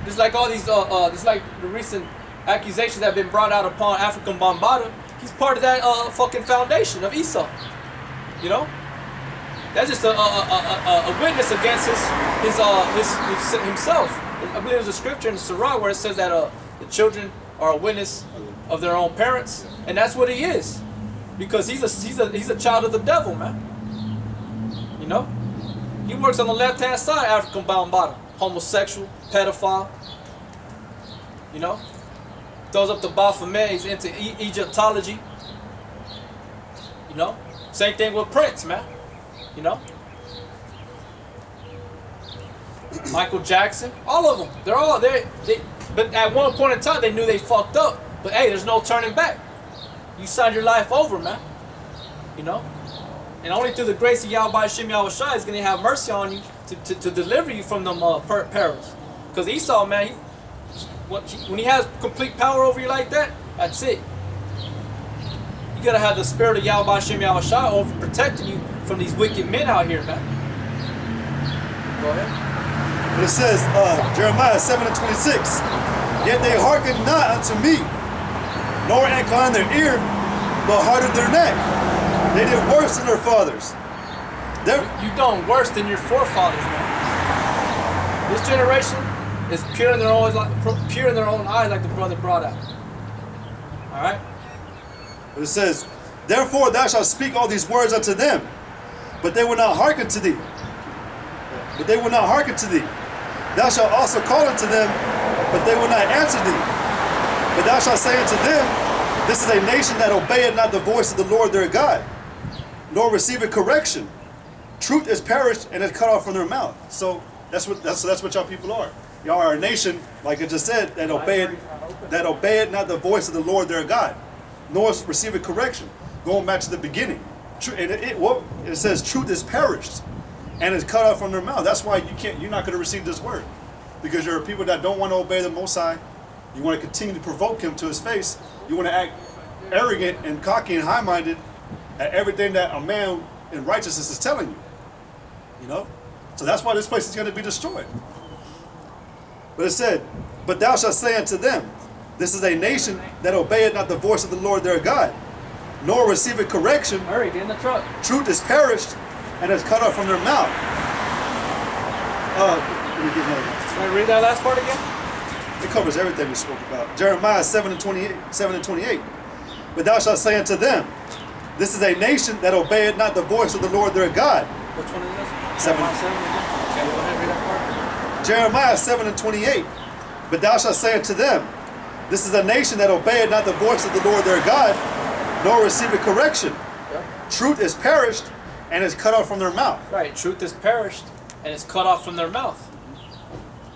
Just like all these, just like the recent accusations that have been brought out upon African Bambaataa. He's part of that fucking foundation of Esau. You know, that's just a witness against his himself. I believe there's a scripture in the Surah where it says that the children are a witness of their own parents, and that's what he is, because he's a child of the devil, man. You know, he works on the left-hand side, African Bambaataa, homosexual, pedophile. You know, throws up the Baphomet. He's into Egyptology. You know, same thing with Prince, man. You know, Michael Jackson, all of them. They're all there. But at one point in time, they knew they fucked up. But hey, there's no turning back. You signed your life over, man. You know, and only through the grace of Yahweh Shem Yahushua is gonna have mercy on you to deliver you from them perils. Because Esau, man, when he has complete power over you like that, that's it. You gotta have the spirit of Yahweh Shem Yahushua over protecting you from these wicked men out here, man. Go ahead. But it says, Jeremiah 7:26, yet they hearken not unto me, nor incline their ear, but hardened their neck. They did worse than their fathers. You done worse than your forefathers, man. This generation is pure in their own eyes, like the brother brought out. All right. But it says, therefore thou shalt speak all these words unto them, but they will not hearken to thee. But they will not hearken to thee. Thou shalt also call unto them, but they will not answer thee. But thou shalt say unto them, this is a nation that obeyeth not the voice of the Lord their God, nor receiveth correction. Truth is perished and is cut off from their mouth. So that's what y'all people are. Y'all are a nation, like I just said, that obeyeth not the voice of the Lord their God, nor receiveth correction. Going back to the beginning, and it says truth is perished and is cut off from their mouth. That's why you're not going to receive this word, because there are people that don't want to obey the Most High. You want to continue to provoke him to his face. You want to act arrogant and cocky and high-minded at everything that a man in righteousness is telling you. You know? So that's why this place is going to be destroyed. But it said, but thou shalt say unto them, this is a nation that obeyeth not the voice of the Lord their God, nor receiveth correction. Hurry, get in the truck. Truth is perished and is cut off from their mouth. Let me get another one. Can I read that last part again? It covers everything we spoke about. Jeremiah 7:28. But thou shalt say unto them, this is a nation that obeyeth not the voice of the Lord their God. Which one is this? 7. Okay, go ahead, read that part. Jeremiah 7:28. But thou shalt say unto them, this is a nation that obeyeth not the voice of the Lord their God, nor receiveth correction. Yeah. Truth is perished and is cut off from their mouth. Right, truth is perished and is cut off from their mouth.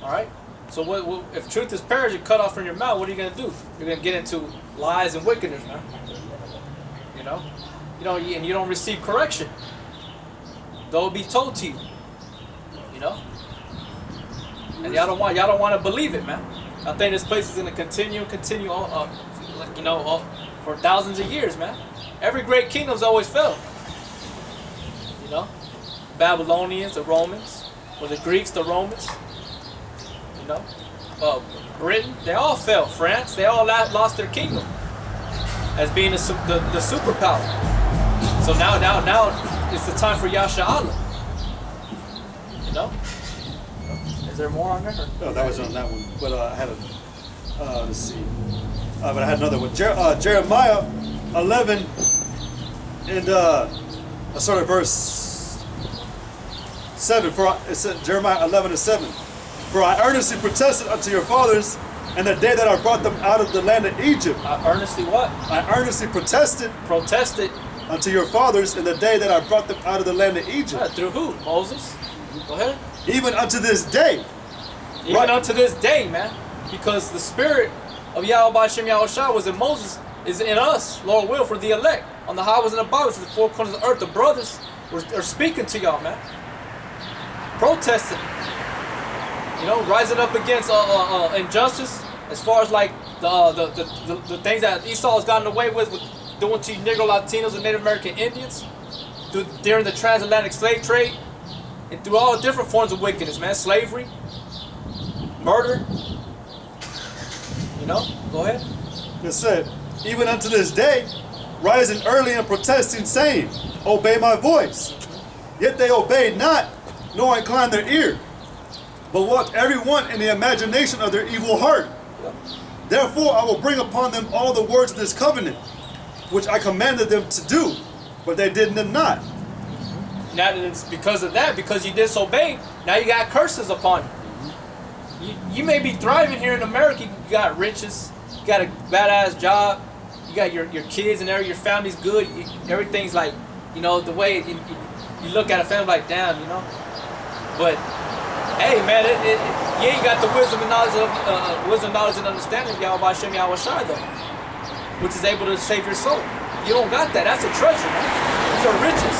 All right. So what if truth is perished and cut off from your mouth? What are you gonna do? You're gonna get into lies and wickedness, man. You know, and you don't receive correction. Though it be told to you. You know, and y'all don't want to believe it, man. I think this place is gonna continue for thousands of years, man. Every great kingdom's always fell. You know, Babylonians, the Romans, or the Greeks, the Romans. You know, Britain, they all fell. France, they all lost their kingdom as being the superpower. So now it's the time for Yasha Allah. You know? Is there more on there? No, that was on that one. But I had let's see. But I had another one. Jeremiah 11 and I started verse 7. It said Jeremiah 11:7. For I earnestly protested unto your fathers in the day that I brought them out of the land of Egypt. I earnestly what? I earnestly protested unto your fathers in the day that I brought them out of the land of Egypt. Yeah, through who? Moses? Go ahead. Even unto this day. Even unto this day, man. Because the spirit of Yahweh Shem Yahushua was in Moses, is in us, Lord will, for the elect. On the highways and the byways, to the four corners of the earth, the brothers are speaking to y'all, man. Protesting. You know, rising up against injustice, as far as like the things that Esau has gotten away with doing to Negro Latinos and Native American Indians during the transatlantic slave trade, and through all the different forms of wickedness, man. Slavery, murder. You know, go ahead. It said, even unto this day, rising early and protesting, saying, obey my voice. Yet they obeyed not, nor inclined their ear, but walked every one in the imagination of their evil heart. Therefore I will bring upon them all the words of this covenant, which I commanded them to do, but they did them not. Now that it's because of that, because you disobeyed, now you got curses upon you. You may be thriving here in America. You got riches, you got a badass job, you got your kids and your family's good. Everything's like, you know, the way you look at a family like, damn, you know. But hey, man, you ain't got the wisdom and knowledge and understanding of Yahweh Shem Yahweh Shai though, which is able to save your soul. You don't got that. That's a treasure, man. These are riches.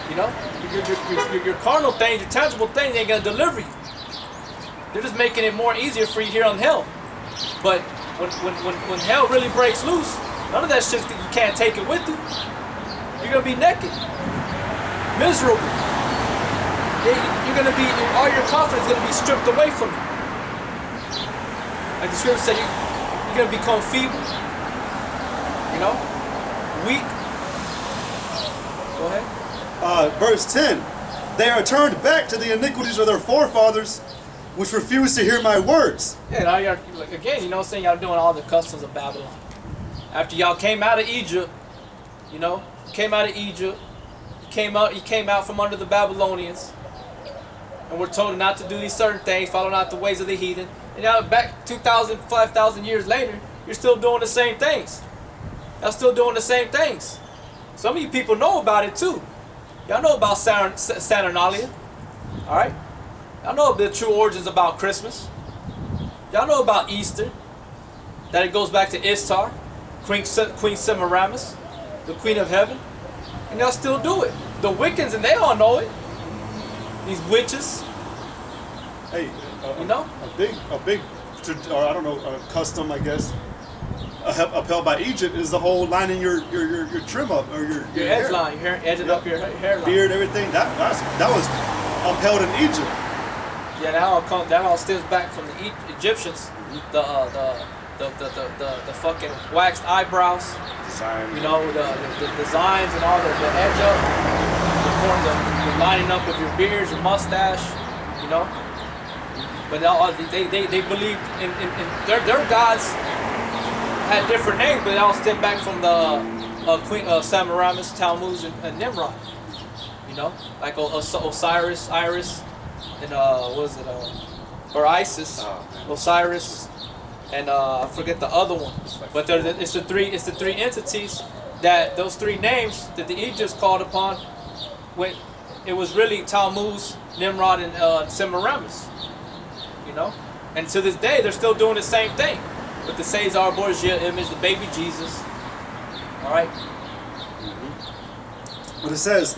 You know, your carnal things, your tangible things ain't gonna deliver you. They're just making it more easier for you here on hell. But when hell really breaks loose, none of that shit, you can't take it with you. You're gonna be naked, miserable. You're gonna be, all your confidence is gonna be stripped away from you. Like the scripture said, you're gonna become feeble. You know, weak. Go ahead. Verse 10, they are turned back to the iniquities of their forefathers, which refuse to hear my words. Yeah, now you're, again, you know what I'm saying? Y'all doing all the customs of Babylon. After y'all came out of Egypt, you know, you came out from under the Babylonians, and we're told not to do these certain things, follow not the ways of the heathen. And now back 2,000, 5,000 years later, you're still doing the same things. Y'all still doing the same things. Some of you people know about it too. Y'all know about Saturnalia, all right? Y'all know the true origins about Christmas. Y'all know about Easter, that it goes back to Ishtar, Queen Semiramis, the Queen of Heaven, and y'all still do it. The Wiccans, and they all know it. These witches. Hey, you know, a big, or I don't know, custom, I guess, upheld by Egypt is the whole lining your trim up or your edge hair. line, your hair, edging up your hairline, beard, everything. That was upheld in Egypt. Yeah, that all stems back from the Egyptians. The fucking waxed eyebrows. Design. You know, the designs and all the edge up, the lining up of your beard, your mustache. You know, but they believed in their gods had different names, but it all stemmed back from the Queen Semiramis, Tammuz, and Nimrod. You know, like Osiris, Iris, and what was it? Or Isis, Osiris, and I forget the other one. But it's the three entities that those three names that the Egypts called upon. When it was really Tammuz, Nimrod, and Semiramis. You know, and to this day they're still doing the same thing. With the Caesar Borgia image, the baby Jesus. All right. But it says,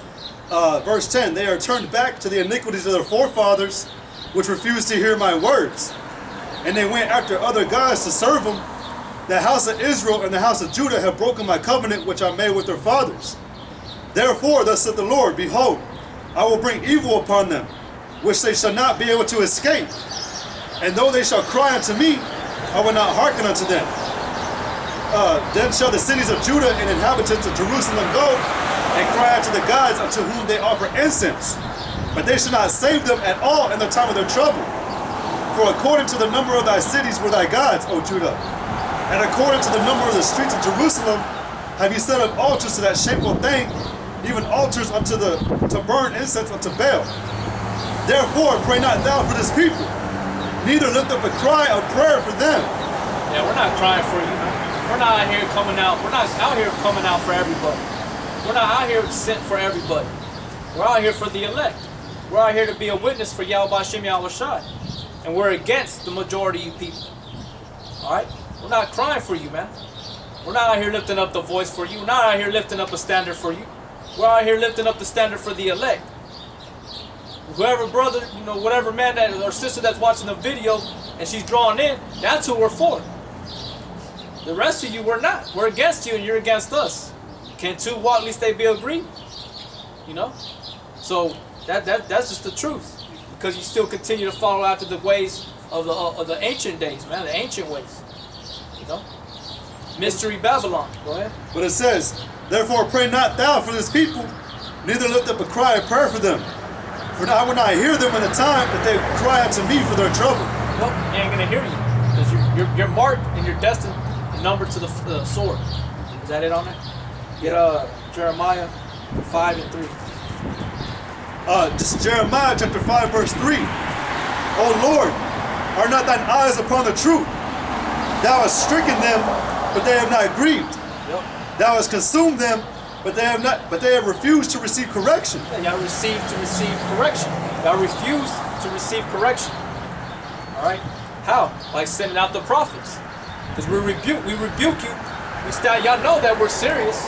verse 10, they are turned back to the iniquities of their forefathers, which refused to hear my words. And they went after other gods to serve them. The house of Israel and the house of Judah have broken my covenant which I made with their fathers. Therefore, thus saith the Lord, behold, I will bring evil upon them, which they shall not be able to escape. And though they shall cry unto me, I will not hearken unto them. Then shall the cities of Judah and inhabitants of Jerusalem go and cry unto the gods unto whom they offer incense. But they shall not save them at all in the time of their trouble. For according to the number of thy cities were thy gods, O Judah, and according to the number of the streets of Jerusalem have you set up altars to that shameful thing, even altars to burn incense unto Baal. Therefore pray not thou for this people, neither lift up a cry of prayer for them. Yeah, we're not crying for you, man. We're not out here coming out. We're not out here coming out for everybody. We're not out here sent for everybody. We're out here for the elect. We're out here to be a witness for Yahweh Shem Yahweh Shai. And we're against the majority of you people. Alright? We're not crying for you, man. We're not out here lifting up the voice for you. We're not out here lifting up a standard for you. We're out here lifting up the standard for the elect. Whoever brother, you know, whatever man that or sister that's watching the video and she's drawn in, that's who we're for. The rest of you, we're not. We're against you and you're against us. Can two walk, at least they be agreed? You know? So that's just the truth. Because you still continue to follow after the ways of the ancient days, man, the ancient ways. You know? Mystery Babylon. Go ahead. But it says, therefore pray not thou for this people, neither lift up a cry of prayer for them. For I will not hear them in the time that they cry unto me for their trouble. Nope, he ain't gonna hear you. Because you're marked and you're destined and numbered to the sword. Is that it on there? Get Jeremiah 5 and 3. Just Jeremiah chapter 5 verse 3. O Lord, are not thine eyes upon the truth? Thou hast stricken them, but they have not grieved. Yep. Thou hast consumed them, but they have refused to receive correction. And y'all receive correction. Y'all refuse to receive correction. Alright? How? By sending out the prophets. Because we rebuke you. Y'all know that we're serious.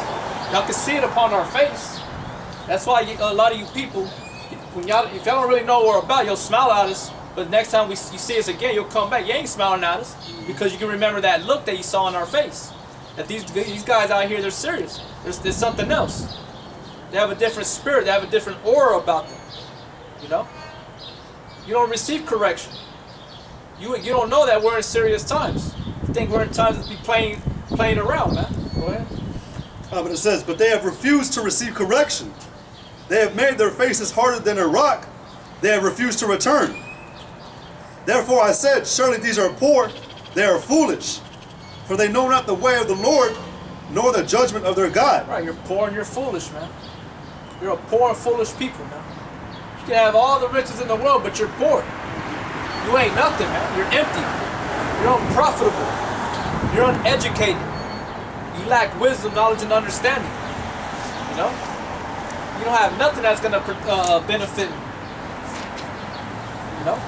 Y'all can see it upon our face. That's why a lot of you people, if y'all don't really know what we're about, you'll smile at us. But next time you see us again, you'll come back. You ain't smiling at us because you can remember that look that you saw in our face. That these guys out here, they're serious. There's something else. They have a different spirit. They have a different aura about them. You know? You don't receive correction. You don't know that we're in serious times. You think we're in times to be playing around, man. Go ahead. But it says, but they have refused to receive correction. They have made their faces harder than a rock. They have refused to return. Therefore I said, surely these are poor, they are foolish. For they know not the way of the Lord, nor the judgment of their God. Right, you're poor and you're foolish, man. You're a poor and foolish people, man. You can have all the riches in the world, but you're poor. You ain't nothing, man. You're empty. You're unprofitable. You're uneducated. You lack wisdom, knowledge, and understanding. You know? You don't have nothing that's going to benefit you. You know?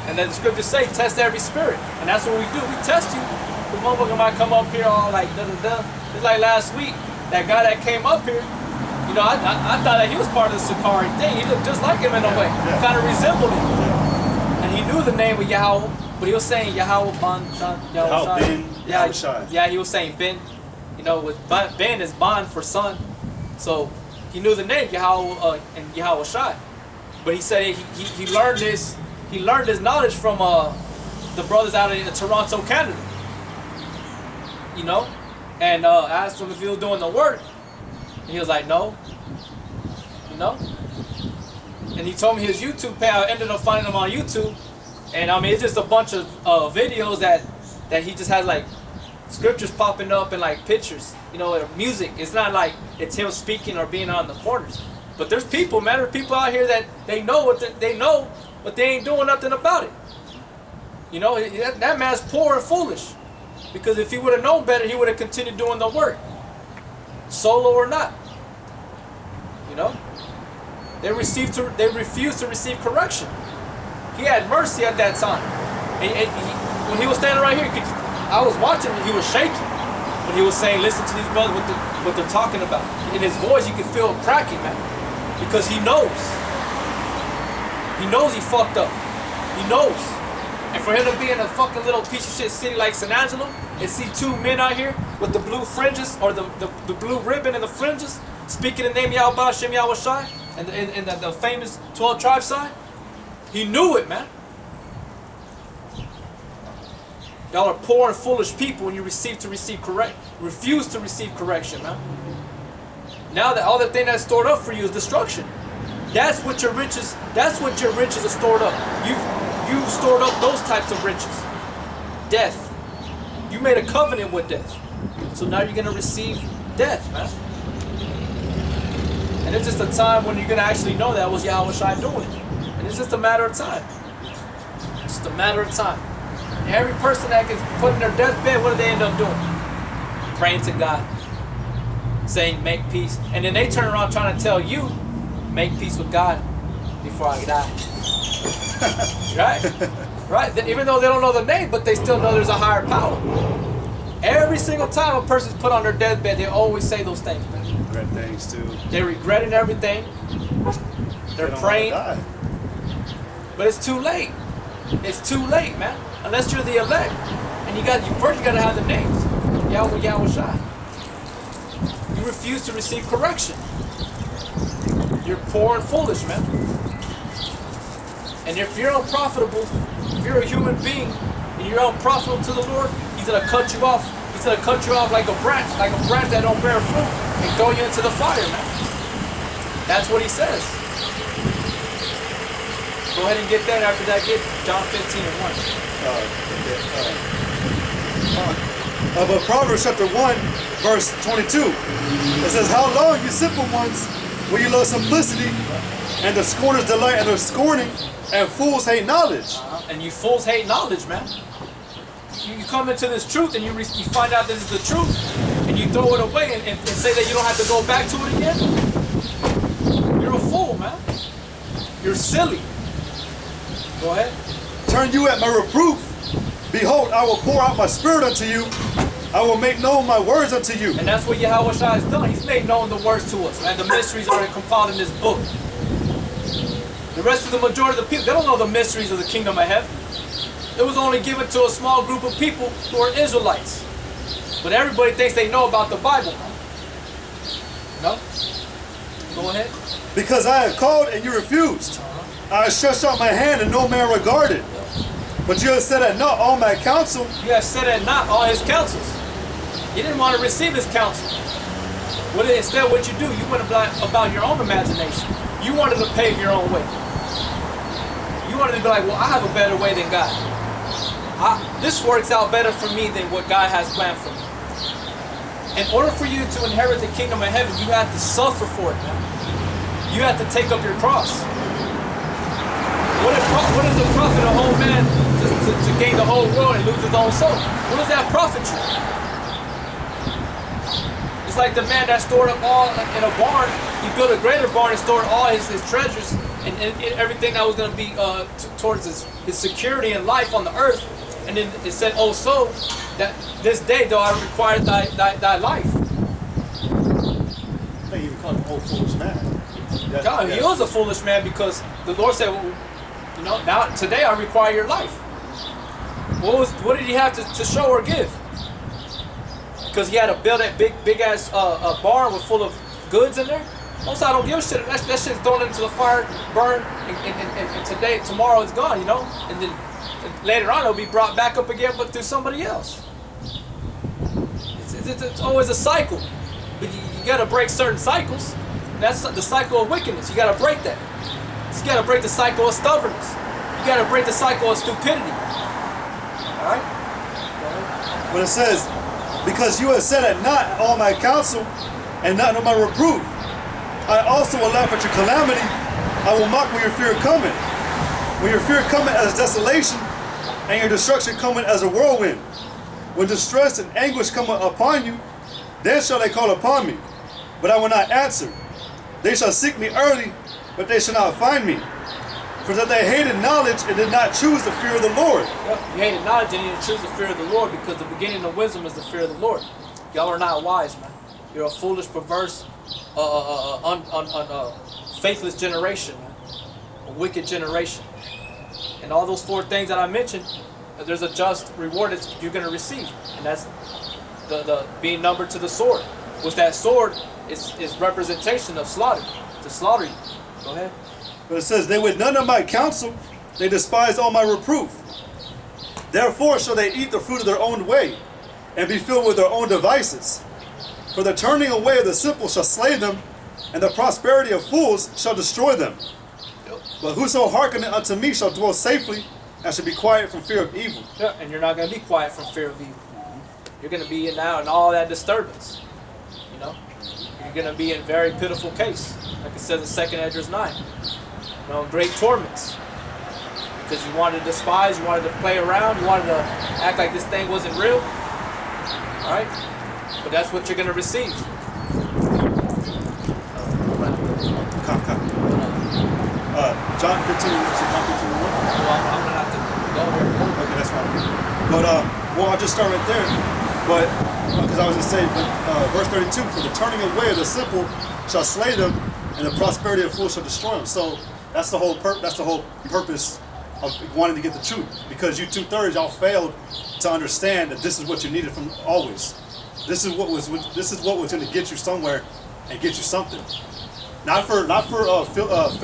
And then the scriptures say, test every spirit. And that's what we do. We test you. The motherfucker might come up here all like da-da-da. It's like last week, that guy that came up here, you know, I thought that he was part of the Sakari thing. He looked just like him in a way. Kind of resembled him. And he knew the name of Yahweh, but he was saying Yahweh Ben Yahweh. Yeah, he was saying Ben. You know, with Ben is bond for son. So he knew the name Yahweh and Yahweh Shai. But he said he learned this. He learned his knowledge from the brothers out in Toronto, Canada. You know, and asked him if he was doing the work, and he was like, no. You know, and he told me his YouTube page. I ended up finding him on YouTube, and I mean it's just a bunch of videos that he just has like scriptures popping up and like pictures, you know, music. It's not like it's him speaking or being on the corners. But there's people, man. There's people out here that they know they know, but they ain't doing nothing about it. You know, that man's poor and foolish. Because if he would have known better, he would have continued doing the work. Solo or not. You know? They refused to receive correction. He had mercy at that time. When he was standing right here, I was watching him, he was shaking. But he was saying, listen to these brothers, what they're talking about. In his voice, you can feel it cracking, man. Because he knows. He knows he fucked up. He knows. And for him to be in a fucking little piece of shit city like San Angelo and see two men out here with the blue fringes or the blue ribbon and the fringes speaking the name of Yahweh Hashem Yahweh Shai and the famous 12 tribe sign, he knew it, man. Y'all are poor and foolish people when you refuse to receive correction, man. Now that all the thing that's stored up for you is destruction. That's what your riches are stored up. You stored up those types of riches. Death. You made a covenant with death. So now you're going to receive death, man. And it's just a time when you're going to actually know that was Yahweh Shai doing it. And it's just a matter of time. It's just a matter of time. And every person that gets put in their deathbed, what do they end up doing? Praying to God. Saying, make peace. And then they turn around trying to tell you, make peace with God before I die. Right? Even though they don't know the name, but they still know there's a higher power. Every single time a person's put on their deathbed, they always say those things, man. They regret things too. They're regretting everything. They're praying. But it's too late. It's too late, man. Unless you're the elect. And you first gotta have the names. Yahweh Shai. You refuse to receive correction. You're poor and foolish, man. And if you're unprofitable, If you're a human being and you're unprofitable to the Lord, He's gonna cut you off. He's gonna cut you off like a branch that don't bear fruit, and throw you into the fire, man. That's what He says. Go ahead and get that. After that, get John 15 and 1. But Proverbs chapter 1, verse 22, it says, "How long, you simple ones, will you love simplicity, and the scorners delight in their scorning, and fools hate knowledge." And you fools hate knowledge, man. You come into this truth and you find out this is the truth, and you throw it away and say that you don't have to go back to it again. You're a fool, man. You're silly. Go ahead. "Turn you at my reproof. Behold, I will pour out my spirit unto you. I will make known my words unto you." And that's what Yahweh Shai has done. He's made known the words to us, and the mysteries are compiled in this book. The rest of the majority of the people, they don't know the mysteries of the kingdom of heaven. It was only given to a small group of people who are Israelites. But everybody thinks they know about the Bible. No? Go ahead. "Because I have called and you refused. I stretched out my hand and no man regarded. But you have set at naught all my counsel." You have set at naught all His counsels. You didn't want to receive His counsel. Instead, what you do, you went about your own imagination. You wanted to pave your own way. You wanted to be like, well, I have a better way than God. This works out better for me than what God has planned for me. In order for you to inherit the kingdom of heaven, you have to suffer for it, man. You have to take up your cross. What does it profit a whole man to gain the whole world and lose his own soul? What does that profit you? It's like the man that stored up all in a barn. He built a greater barn and stored all his treasures and everything that was going to be towards his security and life on the earth. And then it said, "Oh, so that this day though I require thy life." They even call him old foolish man. God, he was a foolish man because the Lord said, well, you know, now today I require your life. What did he have to show or give? Because he had to build that big ass barn with full of goods in there. Most I don't give a shit. That shit's thrown into the fire, burned, and tomorrow it's gone, you know. And then later on it'll be brought back up again, but through somebody else. It's always a cycle. But you got to break certain cycles. That's the cycle of wickedness. You got to break that. You got to break the cycle of stubbornness. You got to break the cycle of stupidity. All right. When it says, "Because you have set at naught all my counsel, and not know my reproof, I also will laugh at your calamity. I will mock when your fear cometh. When your fear cometh as desolation, and your destruction cometh as a whirlwind. When distress and anguish come upon you, then shall they call upon me, but I will not answer. They shall seek me early, but they shall not find me. For that they hated knowledge and did not choose the fear of the Lord." Yep, you hated knowledge and you didn't choose the fear of the Lord, because the beginning of wisdom is the fear of the Lord. Y'all are not wise, man. You're a foolish, perverse, faithless generation, man. A wicked generation. And all those four things that I mentioned, there's a just reward that you're going to receive. And that's the being numbered to the sword. Which that sword is representation of slaughter. To slaughter you. Go ahead. But it says, "They would none of my counsel, they despised all my reproof. Therefore shall they eat the fruit of their own way, and be filled with their own devices. For the turning away of the simple shall slay them, and the prosperity of fools shall destroy them. But whoso hearkeneth unto me shall dwell safely, and shall be quiet from fear of evil." Yeah, and you're not going to be quiet from fear of evil. You're going to be in all that disturbance. You know? You're going to be in very pitiful case. Like it says in 2 Esdras 9. You know, great torments. Because you wanted to despise, you wanted to play around, you wanted to act like this thing wasn't real. Alright? But that's what you're going to receive. John 15, is it John 15? Well, I'm going to have to go here. Okay, that's fine. But, well, I'll just start right there. But, because I was going to say, verse 32, "For the turning away of the simple shall slay them, and the prosperity of fools shall destroy them." So that's the whole purpose of wanting to get the truth. Because you 2/3 y'all failed to understand that this is what you needed from always. This is what was going to get you somewhere and get you something. Not for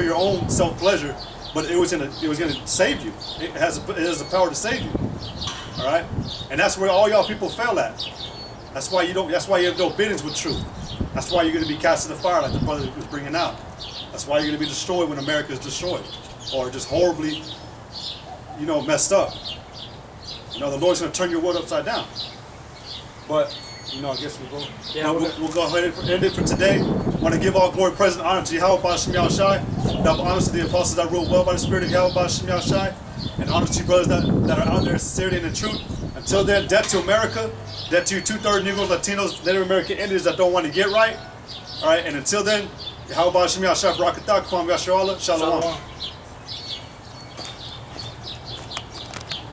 your own self pleasure, but it was gonna save you. It has the power to save you. All right, and that's where all y'all people fail at. That's why you don't. That's why you have no business with truth. That's why you're gonna be cast in the fire, like the brother was bringing out. That's why you're gonna be destroyed when America is destroyed, or just horribly, messed up. The Lord's gonna turn your world upside down. But I guess we'll go. Yeah, we'll go ahead and end it for today. I want to give all glory, praise, and honor to Yahweh B'Shem Yahushai. Double honor to the apostles that ruled well by the Spirit of Yahweh B'Shem Yahushai. And honor to you brothers that are out there in sincerity and in truth. Until then, death to America, death to you 2/3 Negroes, Latinos, Native American Indians that don't want to get right. All right, and until then, Yahweh B'Shem Yahushai, Barakatah, Kwam Yasharallah, Shalom.